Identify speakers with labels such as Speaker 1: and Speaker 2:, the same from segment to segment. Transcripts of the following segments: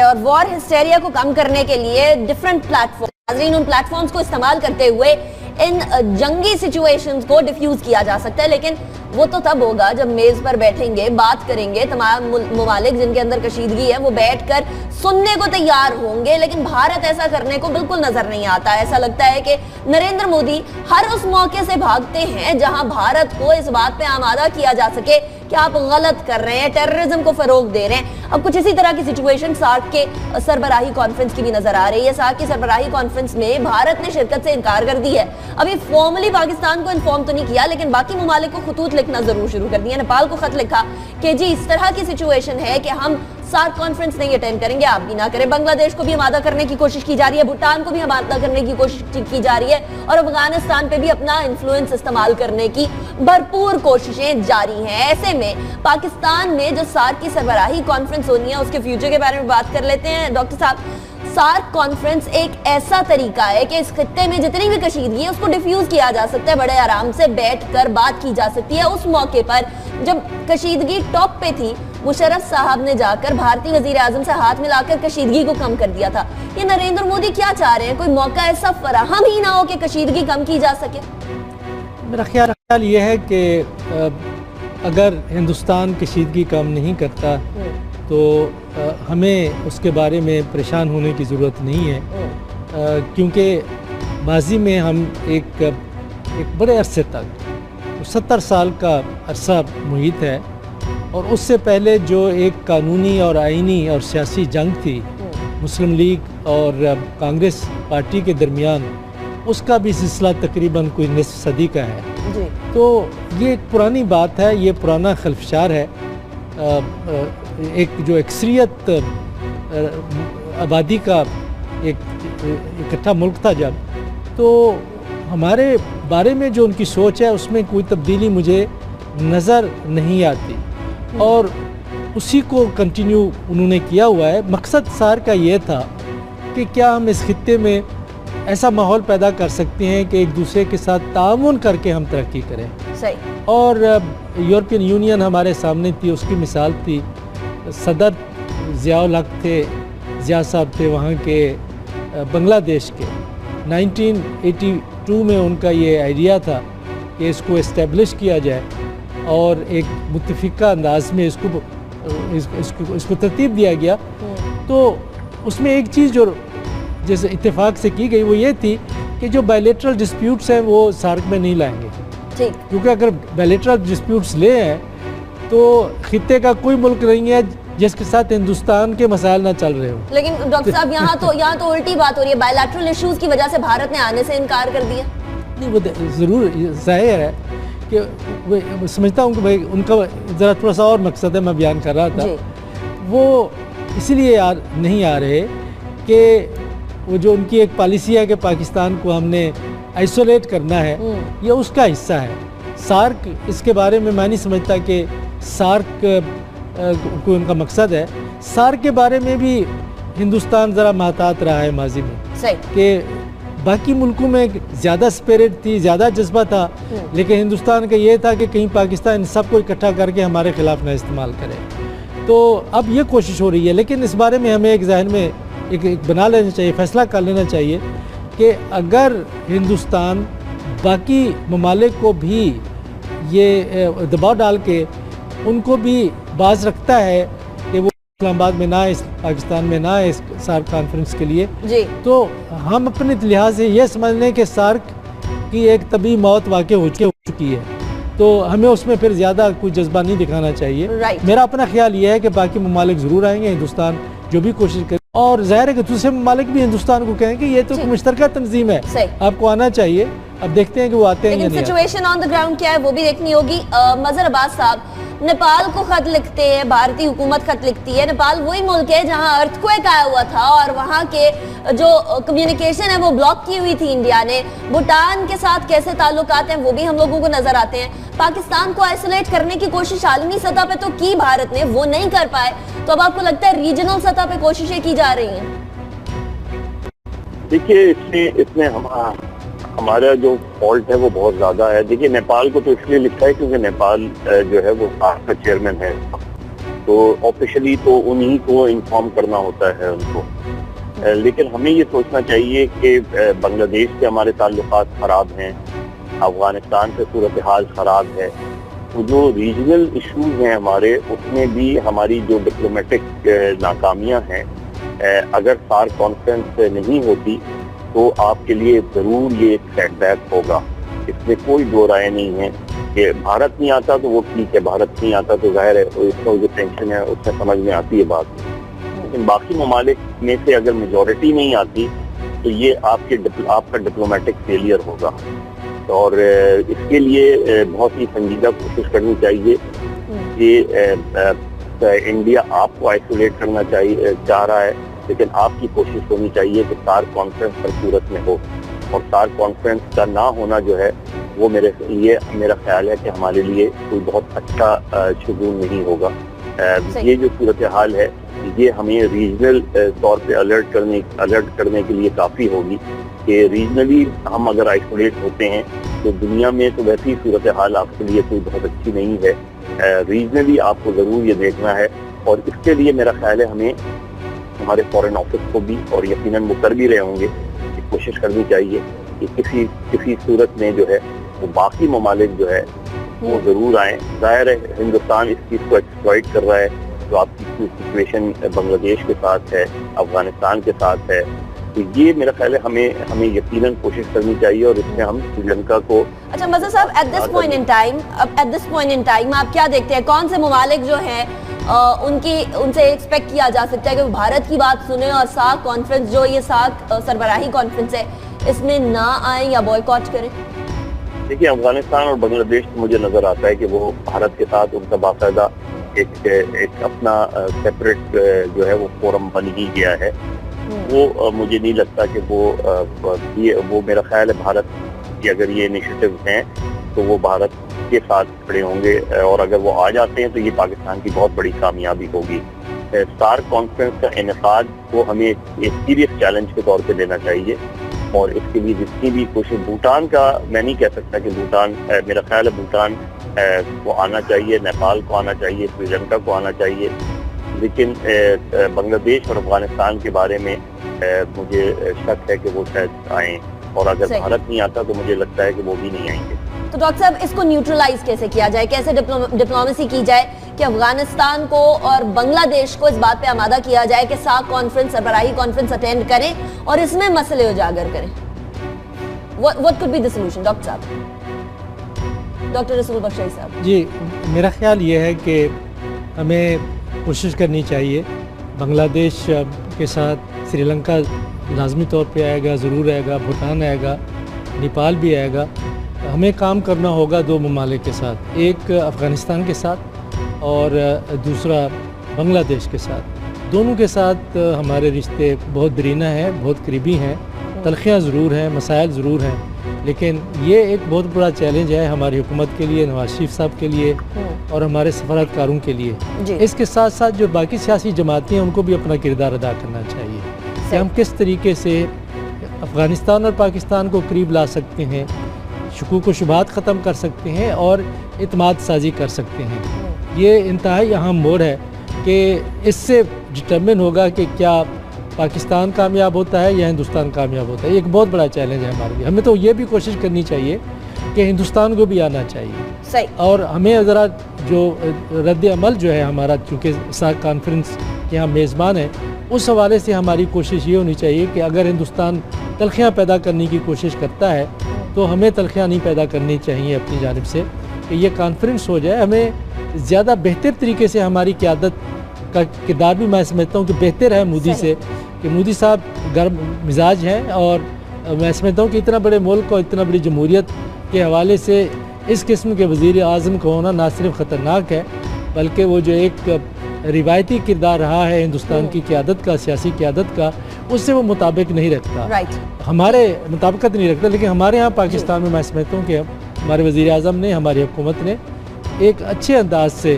Speaker 1: اور وار ہسٹیریا کو کم کرنے کے لیے ڈیفرنٹ پلیٹفارم، ان پلیٹفارمز کو استعمال کرتے ہوئے ان جنگی سچویشنز کو ڈیفیوز کیا جا سکتا ہے، لیکن وہ تو تب ہوگا جب میز پر بیٹھیں گے، بات کریں گے، تمام ممالک جن کے اندر کشیدگی ہے وہ بیٹھ کر سننے کو تیار ہوں گے، لیکن بھارت ایسا کرنے کو بالکل نظر نہیں آتا۔ ایسا لگتا ہے کہ نریندر مودی ہر اس موقع سے بھاگتے ہیں جہاں بھارت کو اس بات پہ آمادہ کیا جا سکے کہ آپ غلط کر رہے ہیں، ٹیررزم کو فروغ دے رہے ہیں۔ اب کچھ اسی طرح کی سچویشن سارک کے سربراہی کانفرنس کی بھی نظر آ رہی ہے۔ سارک کی سربراہی کانفرنس میں بھارت نے شرکت سے انکار کر دی ہے۔ ابھی فارملی پاکستان کو انفارم تو نہیں کیا، لیکن باقی ممالک کو خطوط لکھنا ضرور شروع کر دیا۔ نیپال کو خط لکھا کہ جی اس طرح کی سچویشن ہے کہ ہم سارک کانفرنس نہیں اٹینڈ کریں گے، آپ بھی نہ کریں۔ بنگلہ دیش کو بھی آمادہ کرنے کی کوشش کی جا رہی ہے، بھوٹان کو بھی آمادہ کرنے کی کوشش کی جا رہی ہے، اور افغانستان پہ بھی اپنا انفلوئنس استعمال کرنے کی بھرپور کوششیں جاری ہیں۔ ایسے میں پاکستان میں جو سارک کی سربراہی کانفرنس ہونی ہے اس کے فیوچر کے بارے میں بات کر لیتے ہیں ڈاکٹر صاحب۔ سارک کانفرنس ایک ایسا طریقہ ہے کہ اس خطے میں جتنی بھی کشیدگی ہے اس کو ڈیفیوز کیا جا سکتا ہے، بڑے آرام سے بیٹھ کر بات کی جا سکتی ہے۔ اس موقع پر جب کشیدگی ٹاپ پہ تھی، مشرف صاحب نے جا کر بھارتی وزیر اعظم سے ہاتھ ملا کر کشیدگی کو کم کر دیا تھا۔ یہ نریندر مودی کیا چاہ رہے ہیں؟ کوئی موقع ایسا فراہم ہی نہ ہو کہ کشیدگی کم کی جا سکے؟
Speaker 2: میرا خیال یہ ہے کہ اگر ہندوستان کشیدگی کم نہیں کرتا تو ہمیں اس کے بارے میں پریشان ہونے کی ضرورت نہیں ہے، کیونکہ ماضی میں ہم ایک بڑے عرصے تک 70 سال کا عرصہ محیط ہے، اور اس سے پہلے جو ایک قانونی اور آئینی اور سیاسی جنگ تھی مسلم لیگ اور کانگریس پارٹی کے درمیان، اس کا بھی سلسلہ تقریباً کوئی نصف صدی کا ہے۔ تو یہ ایک پرانی بات ہے، یہ پرانا خلفشار ہے۔ ایک جو اکثریت آبادی کا ایک اکٹھا ملک تھا جب، تو ہمارے بارے میں جو ان کی سوچ ہے اس میں کوئی تبدیلی مجھے نظر نہیں آتی، اور اسی کو کنٹینیو انہوں نے کیا ہوا ہے۔ مقصد سارک کا یہ تھا کہ کیا ہم اس خطے میں ایسا ماحول پیدا کر سکتے ہیں کہ ایک دوسرے کے ساتھ تعاون کر کے ہم ترقی کریں۔ صحیح۔ اور یورپین یونین ہمارے سامنے تھی، اس کی مثال تھی۔ صدر ضیاء الحق تھے، ضیاء صاحب تھے وہاں کے بنگلہ دیش کے۔ 1982 میں ان کا یہ آئیڈیا تھا کہ اس کو اسٹیبلش کیا جائے اور ایک متفقہ انداز میں اس کو ترتیب دیا گیا۔ تو اس میں ایک چیز جو جیسے اتفاق سے کی گئی وہ یہ تھی کہ جو بائیلیٹرل ڈسپیوٹس ہیں وہ سارک میں نہیں لائیں گے، کیونکہ اگر بائیلیٹرل ڈسپیوٹس لے ہیں تو خطے کا کوئی ملک نہیں ہے جس کے ساتھ ہندوستان کے مسائل نہ چل رہے ہوں۔ لیکن
Speaker 1: ڈاکٹر صاحب یہاں تو الٹی بات ہو رہی ہے، بائیلیٹرل ایشوز کی وجہ سے بھارت نے آنے سے انکار کر دیا۔
Speaker 2: نہیں، وہ ضرور ظاہر ہے کہ سمجھتا ہوں کہ بھائی ان کا ذرا تھوڑا سا اور مقصد ہے، میں بیان کر رہا تھا، وہ اسی لیے نہیں آ رہے کہ وہ جو ان کی ایک پالیسی ہے کہ پاکستان کو ہم نے آئسولیٹ کرنا ہے، یہ اس کا حصہ ہے۔ سارک اس کے بارے میں نہیں سمجھتا کہ سارک کو ان کا مقصد ہے۔ سارک کے بارے میں بھی ہندوستان ذرا محتاط رہا ہے ماضی میں، کہ باقی ملکوں میں زیادہ اسپرٹ تھی، زیادہ جذبہ تھا، لیکن ہندوستان کا یہ تھا کہ کہیں پاکستان ان سب کو اکٹھا کر کے ہمارے خلاف نہ استعمال کرے۔ تو اب یہ کوشش ہو رہی ہے، لیکن اس بارے میں ہمیں ایک ذہن میں ایک بنا لینا چاہیے، فیصلہ کر لینا چاہیے کہ اگر ہندوستان باقی ممالک کو بھی یہ دباؤ ڈال کے ان کو بھی باز رکھتا ہے کہ وہ اسلام آباد میں نہ آئے، پاکستان میں نہ آئے اس سارک کانفرنس کے لیے، تو ہم اپنے لحاظ سے یہ سمجھ لیں کہ سارک کی ایک طبی موت واقع ہو چکی ہے، تو ہمیں اس میں پھر زیادہ کوئی جذبہ نہیں دکھانا چاہیے۔ میرا اپنا خیال یہ ہے کہ باقی ممالک ضرور آئیں گے، ہندوستان جو بھی کوشش کرے، اور ظاہر ہے کہ دوسرے ممالک بھی ہندوستان کو کہیں کہ یہ تو مشترکہ تنظیم ہے، آپ کو آنا چاہیے۔ اب دیکھتے ہیں کہ وہ آتے ہیں یا نہیں۔
Speaker 1: لیکن سچویشن آن دی گراؤنڈ کیا ہے وہ بھی دیکھنی ہوگی۔ مظہر عباس صاحب، نیپال کو خط لکھتے ہیں، بھارتی حکومت خط لکھتی ہے۔ نیپال وہی ملک ہے جہاں ارتھ کویک آیا ہوا تھا اور وہاں کے جو کمیونیکیشن ہے وہ بلاک کی ہوئی تھی انڈیا نے۔ بھوٹان کے ساتھ کیسے تعلقات ہیں وہ بھی ہم لوگوں کو نظر آتے ہیں۔ پاکستان کو آئسولیٹ کرنے کی کوشش عالمی سطح پہ تو کی بھارت نے، وہ نہیں کر پائے، تو اب آپ کو لگتا ہے ریجنل سطح پہ کوششیں کی جا رہی ہیں؟
Speaker 3: دیکھیے اس میں ہمارا جو فالٹ ہے وہ بہت زیادہ ہے۔ دیکھیے نیپال کو تو اس لیے لکھا ہے کیونکہ نیپال جو ہے وہ سارک کا چیئرمین ہے، تو آفیشلی تو انہی کو انفارم کرنا ہوتا ہے ان کو. لیکن ہمیں یہ سوچنا چاہیے کہ بنگلہ دیش سے ہمارے تعلقات خراب ہیں, افغانستان سے صورتحال خراب ہے, تو جو ریجنل ایشوز ہیں ہمارے, اس میں بھی ہماری جو ڈپلومیٹک ناکامیاں ہیں, اگر سارک کانفرنس نہیں ہوتی تو آپ کے لیے ضرور یہ ایک سیٹ بیک ہوگا. اس میں کوئی دو رائے نہیں ہے کہ بھارت نہیں آتا تو وہ ٹھیک ہے, بھارت نہیں آتا تو ظاہر ہے اس کا جو ٹینشن ہے اس سے سمجھ میں آتی ہے بات, لیکن باقی ممالک میں سے اگر میجورٹی نہیں آتی تو یہ آپ کا ڈپلومیٹک فیلئر ہوگا. اور اس کے لیے بہت ہی سنجیدہ کوشش کرنی چاہیے کہ انڈیا آپ کو آئسولیٹ کرنا چاہ رہا ہے, لیکن آپ کی کوشش ہونی چاہیے کہ سارک کانفرنس پر صورت میں ہو, اور سارک کانفرنس کا نہ ہونا جو ہے وہ میرا خیال ہے کہ ہمارے لیے کوئی بہت اچھا شگون نہیں ہوگا. یہ جو صورتحال ہے یہ ہمیں ریجنل طور پہ الرٹ کرنے کے لیے کافی ہوگی کہ ریجنلی ہم اگر آئسولیٹ ہوتے ہیں تو دنیا میں تو ویسی صورتحال آپ کے لیے کوئی بہت اچھی نہیں ہے. ریجنلی آپ کو ضرور یہ دیکھنا ہے, اور اس کے لیے میرا خیال ہے ہمیں ہمارے فورن آفس کو بھی, اور یقیناً وہ کر بھی رہے ہوں گے, کوشش کرنی چاہیے کہ کسی صورت میں جو ہے وہ باقی ممالک جو ہے وہ ضرور آئیں. ظاہر ہے ہندوستان اس چیز کو ایکسپلائٹ کر رہا ہے, جو آپ کی سچویشن بنگلہ دیش کے ساتھ ہے, افغانستان کے ساتھ ہے, تو یہ میرا خیال ہے ہمیں یقیناً کوشش کرنی چاہیے, اور اس میں ہم سری لنکا کو.
Speaker 1: اچھا مظہر صاحب, at this point in time آپ کیا دیکھتے ہیں, کون سے ممالک جو ہیں ان سے ایکسپیکٹ کیا جا سکتا ہے کہ وہ بھارت کی بات سنیں اور سارک کانفرنس جو یہ سارک سربراہی کانفرنس ہے اس میں نہ آئیں یا بوائیکاٹ کریں؟
Speaker 3: دیکھیے افغانستان اور بنگلہ دیش مجھے نظر آتا ہے کہ وہ بھارت کے ساتھ ان کا باقاعدہ ایک اپنا سیپریٹ جو ہے وہ فورم بن ہی گیا ہے. وہ مجھے نہیں لگتا کہ وہ میرا خیال ہے بھارت کی اگر یہ انیشیٹو ہیں تو وہ بھارت کے ساتھ کھڑے ہوں گے, اور اگر وہ آ جاتے ہیں تو یہ پاکستان کی بہت بڑی کامیابی ہوگی. سارک کانفرنس کا انعقاد کو ہمیں ایک سیریس چیلنج کے طور پہ لینا چاہیے, اور اس کے لیے جتنی بھی کوشش, بھوٹان کا میں نہیں کہہ سکتا کہ بھوٹان, میرا خیال ہے بھوٹان کو آنا چاہیے, نیپال کو آنا چاہیے, سری لنکا کو آنا چاہیے, لیکن بنگلہ دیش اور افغانستان کے بارے میں مجھے شک ہے کہ وہ شاید آئیں, اور اگر بھارت نہیں آتا تو مجھے لگتا ہے کہ وہ بھی نہیں آئیں گے.
Speaker 1: تو ڈاکٹر صاحب اس کو نیوٹرلائز کیسے کیا جائے, کیسے ڈپلومیسی کی جائے کہ افغانستان کو اور بنگلہ دیش کو اس بات پہ آمادہ کیا جائے کہ سارک کانفرنس, سربراہی کانفرنس اٹینڈ کریں اور اس میں مسئلے اجاگر کریں؟ What could be the solution, doctor صاحب, ڈاکٹر رسول بخش صاحب؟
Speaker 2: جی میرا خیال یہ ہے کہ ہمیں کوشش کرنی چاہیے, بنگلہ دیش کے ساتھ سری لنکا لازمی طور پہ آئے گا, ضرور آئے گا, بھوٹان آئے گا, نیپال بھی آئے گا. ہمیں کام کرنا ہوگا دو ممالک کے ساتھ, ایک افغانستان کے ساتھ اور دوسرا بنگلہ دیش کے ساتھ. دونوں کے ساتھ ہمارے رشتے بہت درینہ ہیں, بہت قریبی ہیں, تلخیاں ضرور ہیں, مسائل ضرور ہیں, لیکن یہ ایک بہت بڑا چیلنج ہے ہماری حکومت کے لیے, نواز شریف صاحب کے لیے اور ہمارے سفارتکاروں کے لیے. اس کے ساتھ ساتھ جو باقی سیاسی جماعتیں ہیں ان کو بھی اپنا کردار ادا کرنا چاہیے کہ ہم کس طریقے سے افغانستان اور پاکستان کو قریب لا سکتے ہیں, شکوک و شبہات ختم کر سکتے ہیں اور اعتماد سازی کر سکتے ہیں. یہ انتہائی اہم موڑ ہے کہ اس سے ڈٹرمن ہوگا کہ کیا پاکستان کامیاب ہوتا ہے یا ہندوستان کامیاب ہوتا ہے. یہ ایک بہت بڑا چیلنج ہے ہمارے لیے. ہمیں تو یہ بھی کوشش کرنی چاہیے کہ ہندوستان کو بھی آنا چاہیے, اور ہمیں ذرا جو رد عمل جو ہے ہمارا, چونکہ سارک کانفرنس کے ہم میزبان ہیں, اس حوالے سے ہماری کوشش یہ ہونی چاہیے کہ اگر ہندوستان تلخیاں پیدا کرنے کی کوشش کرتا ہے تو ہمیں تلخیاں نہیں پیدا کرنی چاہیے اپنی جانب سے, کہ یہ کانفرنس ہو جائے. ہمیں زیادہ بہتر طریقے سے ہماری قیادت کا کردار بھی میں سمجھتا ہوں کہ بہتر ہے مودی سے, کہ مودی صاحب گرم مزاج ہیں, اور میں سمجھتا ہوں کہ اتنا بڑے ملک اور اتنا بڑی جمہوریت کے حوالے سے اس قسم کے وزیر اعظم کا ہونا نہ صرف خطرناک ہے بلکہ وہ جو ایک روایتی کردار رہا ہے ہندوستان کی قیادت کا, سیاسی قیادت کا, اس سے وہ مطابق نہیں رکھتا, ہمارے مطابقت نہیں رکھتا. لیکن ہمارے ہاں پاکستان میں سمجھتا ہوں کہ ہمارے وزیر اعظم نے, ہماری حکومت نے ایک اچھے انداز سے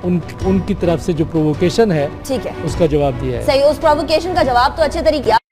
Speaker 2: ان کی طرف سے جو پرووکیشن ہے اس کا جواب دیا ہے.
Speaker 1: صحیح, اس پرووکیشن کا جواب تو اچھے طریقے